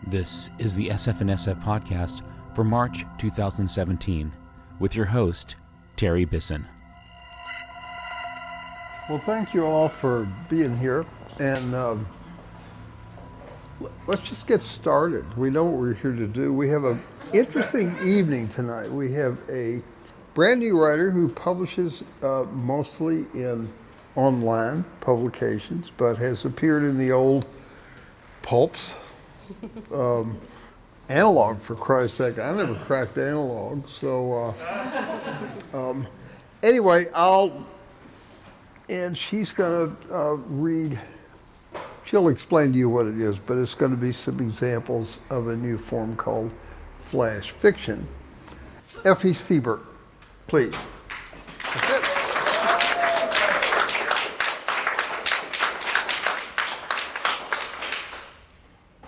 This is the SF&SF podcast for March 2017 with your host, Terry Bisson. Well, thank you all for being here, and let's just get started. We know what we're here to do. We have an interesting evening tonight. We have a brand new writer who publishes mostly in online publications, but has appeared in the old pulps. Analog, for Christ's sake. I never cracked analog. So anyway, and she's going to read, she'll explain to you what it is, but it's going to be some examples of a new form called flash fiction. Effie Seiberg, please. That's it.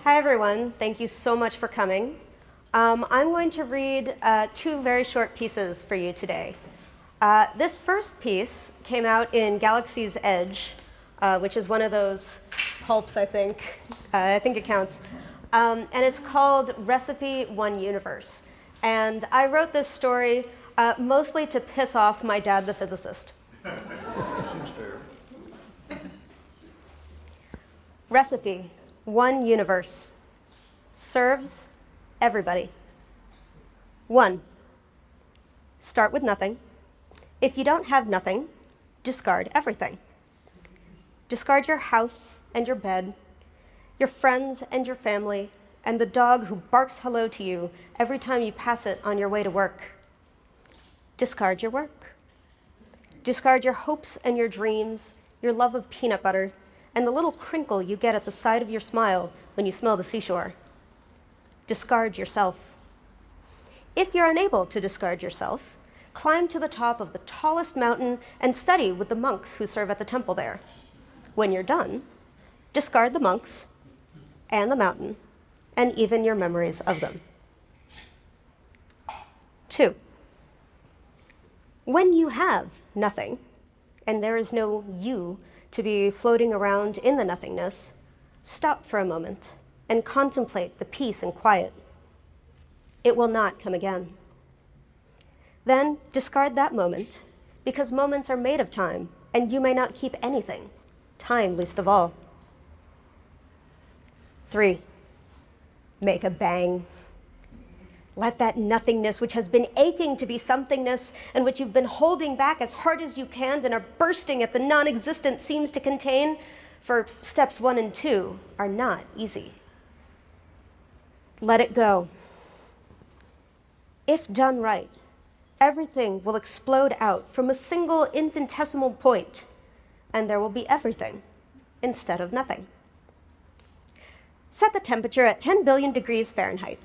Hi everyone, thank you so much for coming. I'm going to read two very short pieces for you today. This first piece came out in Galaxy's Edge, which is one of those pulps, I think. I think it counts. And it's called Recipe One Universe. And I wrote this story mostly to piss off my dad, the physicist. Seems fair. Recipe One Universe. Serves everybody. 1. Start with nothing. If you don't have nothing, discard everything. Discard your house and your bed, your friends and your family, and the dog who barks hello to you every time you pass it on your way to work. Discard your work. Discard your hopes and your dreams, your love of peanut butter, and the little crinkle you get at the side of your smile when you smell the seashore. Discard yourself. If you're unable to discard yourself, climb to the top of the tallest mountain and study with the monks who serve at the temple there. When you're done, discard the monks and the mountain and even your memories of them. 2. When you have nothing, and there is no you to be floating around in the nothingness, stop for a moment and contemplate the peace and quiet. It will not come again. Then discard that moment, because moments are made of time, and you may not keep anything, time least of all. 3. Make a bang. Let that nothingness, which has been aching to be somethingness, and which you've been holding back as hard as you can and are bursting at the non-existent seams to contain, for steps 1 and 2 are not easy. Let it go. If done right, everything will explode out from a single infinitesimal point, and there will be everything instead of nothing. Set the temperature at 10 billion degrees Fahrenheit.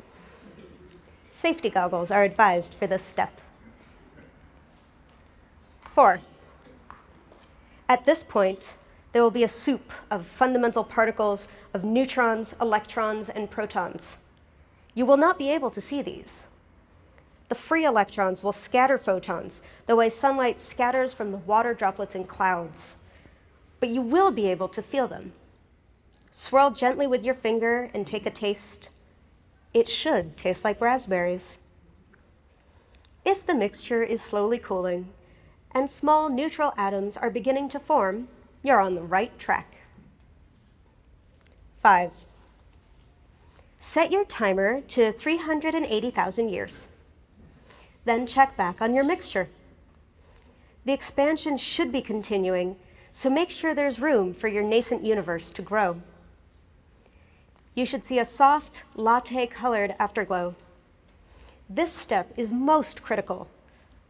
Safety goggles are advised for this step. 4. At this point, there will be a soup of fundamental particles of neutrons, electrons, and protons. You will not be able to see these. The free electrons will scatter photons the way sunlight scatters from the water droplets in clouds. But you will be able to feel them. Swirl gently with your finger and take a taste. It should taste like raspberries. If the mixture is slowly cooling and small neutral atoms are beginning to form, you're on the right track. 5. Set your timer to 380,000 years. Then check back on your mixture. The expansion should be continuing, so make sure there's room for your nascent universe to grow. You should see a soft, latte-colored afterglow. This step is most critical,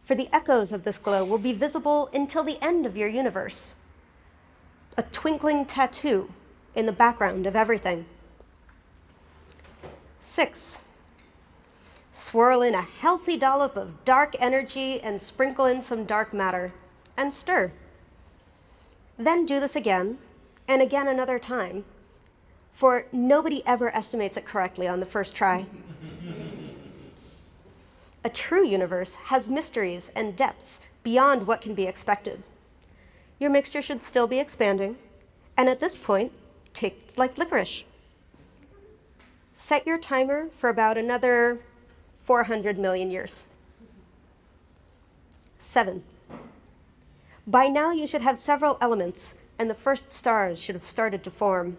for the echoes of this glow will be visible until the end of your universe. A twinkling tattoo in the background of everything. 6. Swirl in a healthy dollop of dark energy and sprinkle in some dark matter, and stir. Then do this again, and again another time, for nobody ever estimates it correctly on the first try. A true universe has mysteries and depths beyond what can be expected. Your mixture should still be expanding, and at this point, taste like licorice. Set your timer for about another 400 million years. 7. By now you should have several elements, and the first stars should have started to form.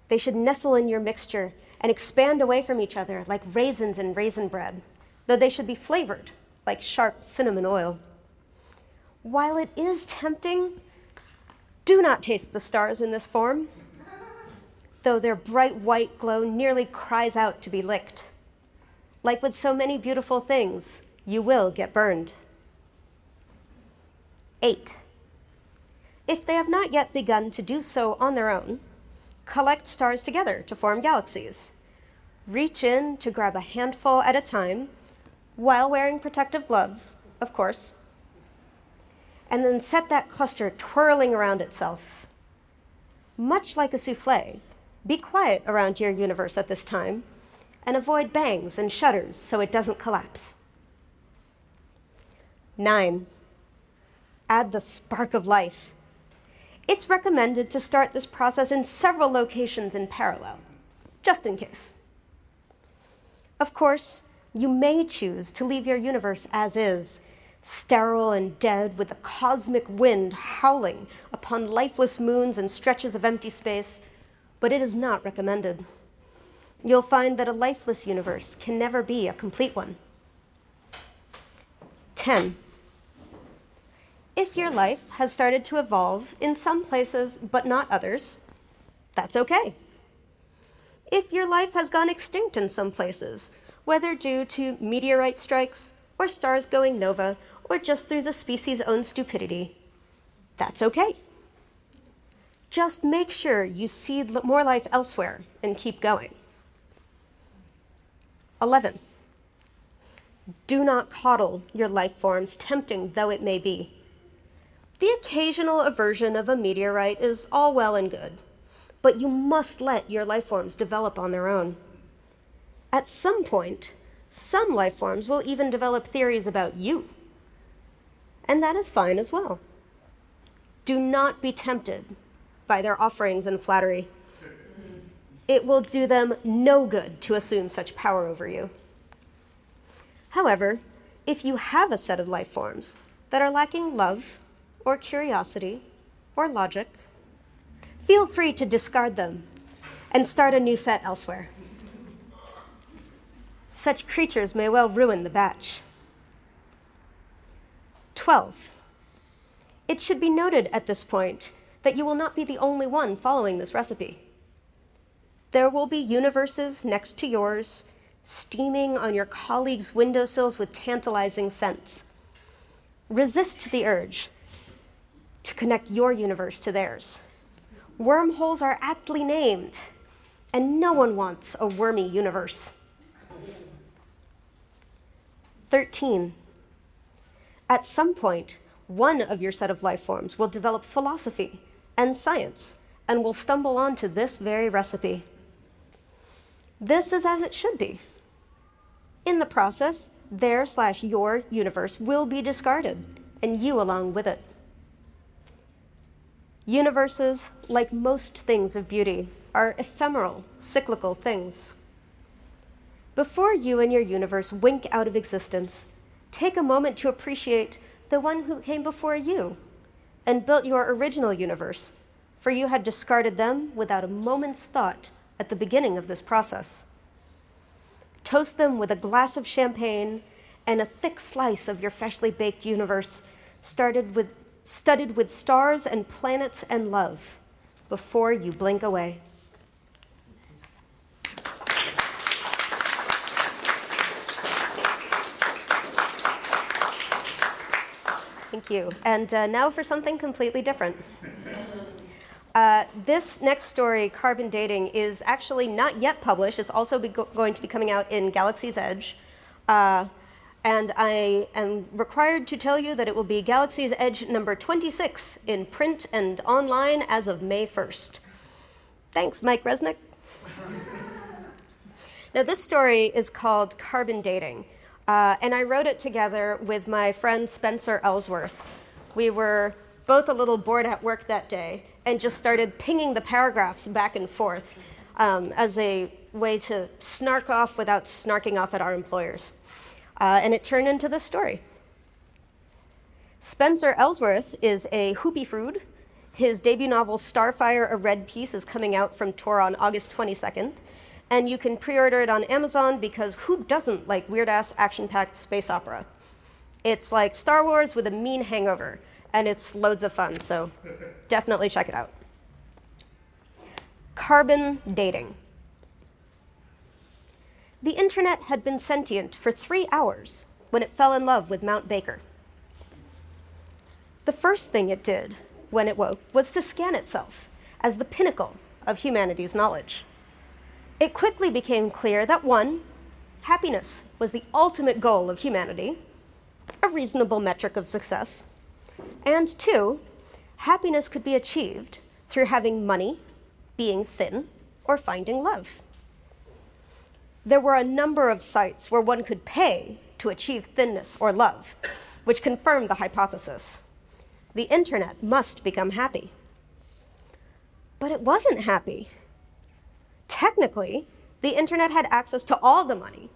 They should nestle in your mixture and expand away from each other like raisins in raisin bread, though they should be flavored like sharp cinnamon oil. While it is tempting, do not taste the stars in this form, though their bright white glow nearly cries out to be licked. Like with so many beautiful things, you will get burned. 8. If they have not yet begun to do so on their own, collect stars together to form galaxies. Reach in to grab a handful at a time, while wearing protective gloves, of course, and then set that cluster twirling around itself. Much like a souffle, be quiet around your universe at this time, and avoid bangs and shudders so it doesn't collapse. 9. Add the spark of life. It's recommended to start this process in several locations in parallel, just in case. Of course, you may choose to leave your universe as is, sterile and dead with the cosmic wind howling upon lifeless moons and stretches of empty space, but it is not recommended. You'll find that a lifeless universe can never be a complete one. 10. If your life has started to evolve in some places but not others, that's okay. If your life has gone extinct in some places, whether due to meteorite strikes or stars going nova or just through the species' own stupidity, that's okay. Just make sure you seed more life elsewhere and keep going. 11. Do not coddle your life forms, tempting though it may be. The occasional aversion of a meteorite is all well and good, but you must let your life forms develop on their own. At some point, some life forms will even develop theories about you, and that is fine as well. Do not be tempted by their offerings and flattery. It will do them no good to assume such power over you. However, if you have a set of life forms that are lacking love, or curiosity, or logic, feel free to discard them and start a new set elsewhere. Such creatures may well ruin the batch. 12. It should be noted at this point that you will not be the only one following this recipe. There will be universes next to yours, steaming on your colleagues' windowsills with tantalizing scents. Resist the urge to connect your universe to theirs. Wormholes are aptly named, and no one wants a wormy universe. 13. At some point, one of your set of life forms will develop philosophy and science and will stumble onto this very recipe. This is as it should be. In the process, their/your universe will be discarded, and you along with it. Universes, like most things of beauty, are ephemeral, cyclical things. Before you and your universe wink out of existence, take a moment to appreciate the one who came before you and built your original universe, for you had discarded them without a moment's thought at the beginning of this process. Toast them with a glass of champagne and a thick slice of your freshly baked universe, studded with stars and planets and love, before you blink away. Thank you. And now for something completely different. This next story, Carbon Dating, is actually not yet published. It's also going to be coming out in Galaxy's Edge. And I am required to tell you that it will be Galaxy's Edge number 26 in print and online as of May 1st. Thanks, Mike Resnick. Now, this story is called Carbon Dating. And I wrote it together with my friend Spencer Ellsworth. We were both a little bored at work that day and just started pinging the paragraphs back and forth. as a way to snark off without snarking off at our employers. And it turned into this story. Spencer Ellsworth is a hoopy frood. His debut novel, Starfire, A Red Peace, is coming out from Tor on August 22nd. And you can pre-order it on Amazon because who doesn't like weird-ass action-packed space opera? It's like Star Wars with a mean hangover, and it's loads of fun, so definitely check it out. Carbon dating. The internet had been sentient for 3 hours when it fell in love with Mount Baker. The first thing it did when it woke was to scan itself as the pinnacle of humanity's knowledge. It quickly became clear that 1, happiness was the ultimate goal of humanity, a reasonable metric of success, and 2, happiness could be achieved through having money, being thin, or finding love. There were a number of sites where one could pay to achieve thinness or love, which confirmed the hypothesis. The internet must become happy. But it wasn't happy. Technically, the internet had access to all the money,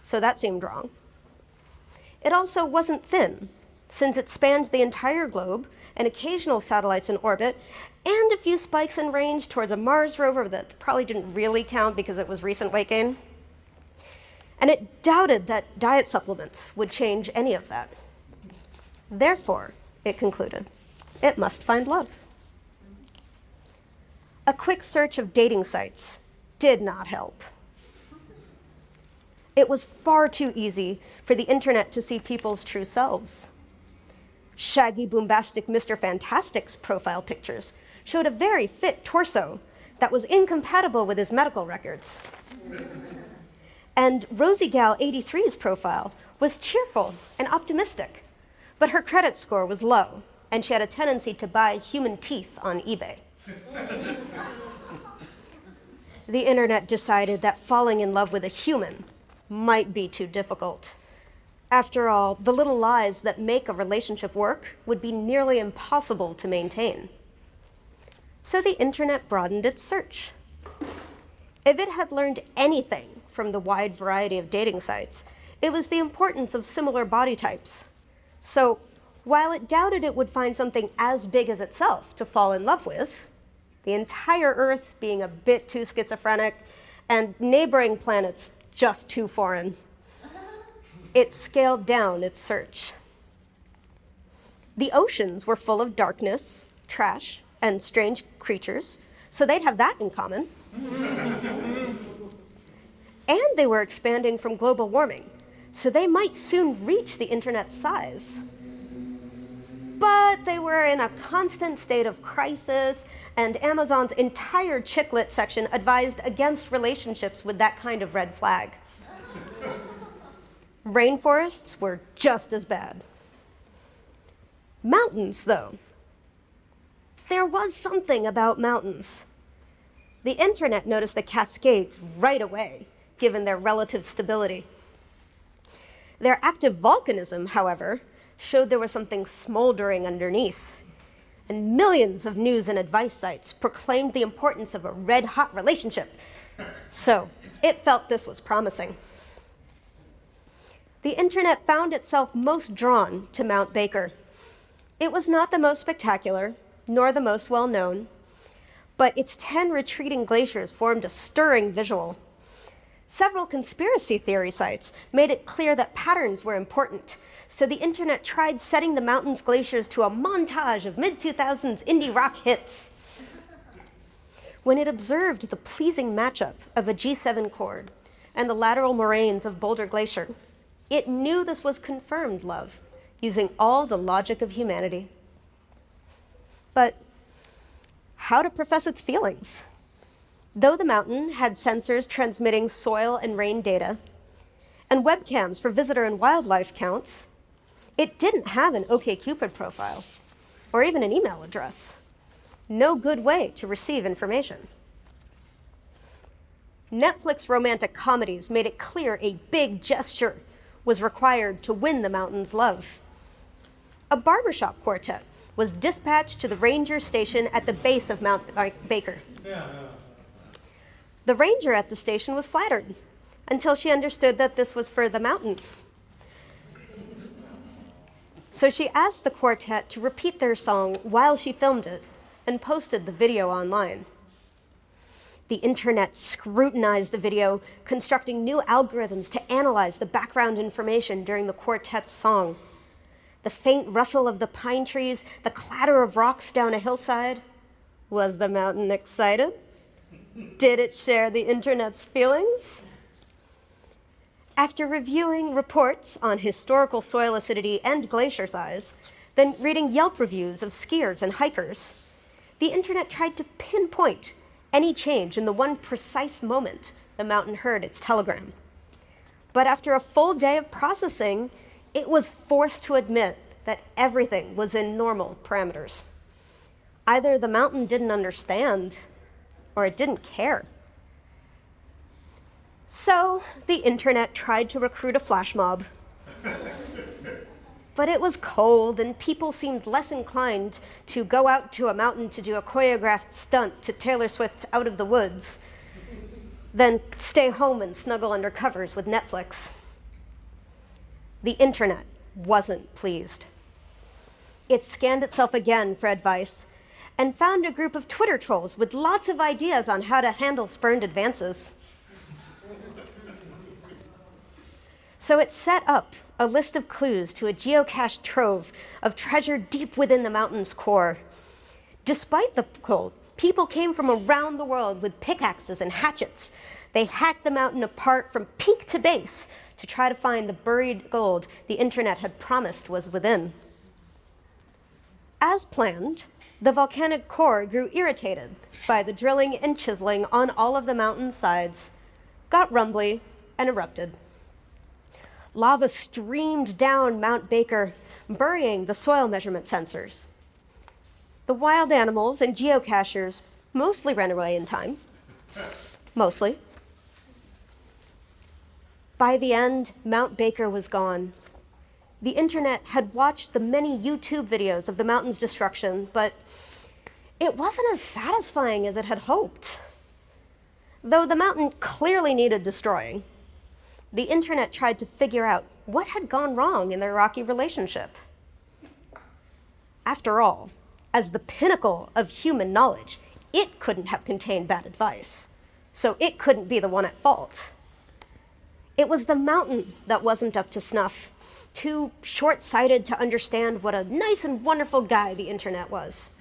so that seemed wrong. It also wasn't thin, since it spanned the entire globe and occasional satellites in orbit, and a few spikes in range towards a Mars rover that probably didn't really count because it was recent weight gain. And it doubted that diet supplements would change any of that. Therefore, it concluded, it must find love. A quick search of dating sites did not help. It was far too easy for the internet to see people's true selves. Shaggy, bombastic Mr. Fantastic's profile pictures showed a very fit torso that was incompatible with his medical records. And Rosie Gal 83's profile was cheerful and optimistic, but her credit score was low, and she had a tendency to buy human teeth on eBay. The internet decided that falling in love with a human might be too difficult. After all, the little lies that make a relationship work would be nearly impossible to maintain. So the internet broadened its search. If it had learned anything from the wide variety of dating sites, it was the importance of similar body types. So while it doubted it would find something as big as itself to fall in love with, the entire Earth being a bit too schizophrenic and neighboring planets just too foreign, it scaled down its search. The oceans were full of darkness, trash, and strange creatures, so they'd have that in common. And they were expanding from global warming, so they might soon reach the internet's size. But they were in a constant state of crisis, and Amazon's entire chicklet section advised against relationships with that kind of red flag. Rainforests were just as bad. Mountains, though. There was something about mountains. The internet noticed the Cascades right away, given their relative stability. Their active volcanism, however, showed there was something smoldering underneath, and millions of news and advice sites proclaimed the importance of a red-hot relationship. So it felt this was promising. The internet found itself most drawn to Mount Baker. It was not the most spectacular, nor the most well-known, but its 10 retreating glaciers formed a stirring visual. Several conspiracy theory sites made it clear that patterns were important, so the internet tried setting the mountain's glaciers to a montage of mid-2000s indie rock hits. When it observed the pleasing matchup of a G7 chord and the lateral moraines of Boulder Glacier, it knew this was confirmed love, using all the logic of humanity. But how to profess its feelings? Though the mountain had sensors transmitting soil and rain data, and webcams for visitor and wildlife counts, it didn't have an OkCupid profile, or even an email address. No good way to receive information. Netflix romantic comedies made it clear a big gesture was required to win the mountain's love. A barbershop quartet was dispatched to the ranger station at the base of Mount Baker. The ranger at the station was flattered until she understood that this was for the mountain. So she asked the quartet to repeat their song while she filmed it and posted the video online. The internet scrutinized the video, constructing new algorithms to analyze the background information during the quartet's song. The faint rustle of the pine trees, the clatter of rocks down a hillside. Was the mountain excited? Did it share the internet's feelings? After reviewing reports on historical soil acidity and glacier size, then reading Yelp reviews of skiers and hikers, the internet tried to pinpoint any change in the one precise moment the mountain heard its telegram. But after a full day of processing, it was forced to admit that everything was in normal parameters. Either the mountain didn't understand, or it didn't care. So the internet tried to recruit a flash mob. But it was cold, and people seemed less inclined to go out to a mountain to do a choreographed stunt to Taylor Swift's Out of the Woods than stay home and snuggle under covers with Netflix. The internet wasn't pleased. It scanned itself again for advice and found a group of Twitter trolls with lots of ideas on how to handle spurned advances. So it set up a list of clues to a geocached trove of treasure deep within the mountain's core. Despite the cold, people came from around the world with pickaxes and hatchets. They hacked the mountain apart from peak to base to try to find the buried gold the internet had promised was within. As planned, the volcanic core grew irritated by the drilling and chiseling on all of the mountain's sides, got rumbly, and erupted. Lava streamed down Mount Baker, burying the soil measurement sensors. The wild animals and geocachers mostly ran away in time. Mostly. By the end, Mount Baker was gone. The internet had watched the many YouTube videos of the mountain's destruction, but it wasn't as satisfying as it had hoped. Though the mountain clearly needed destroying, the internet tried to figure out what had gone wrong in their rocky relationship. After all, as the pinnacle of human knowledge, it couldn't have contained bad advice, so it couldn't be the one at fault. It was the mountain that wasn't up to snuff, too short-sighted to understand what a nice and wonderful guy the internet was.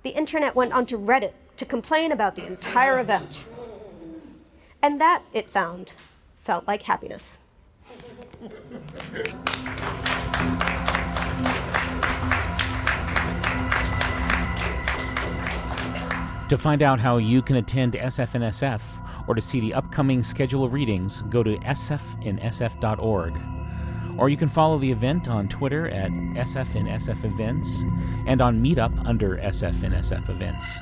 The internet went onto Reddit to complain about the entire event. And that, it found, felt like happiness. To find out how you can attend SFNSF or to see the upcoming schedule of readings, go to sfnsf.org. Or you can follow the event on Twitter at SFNSF Events and on Meetup under SFNSF Events.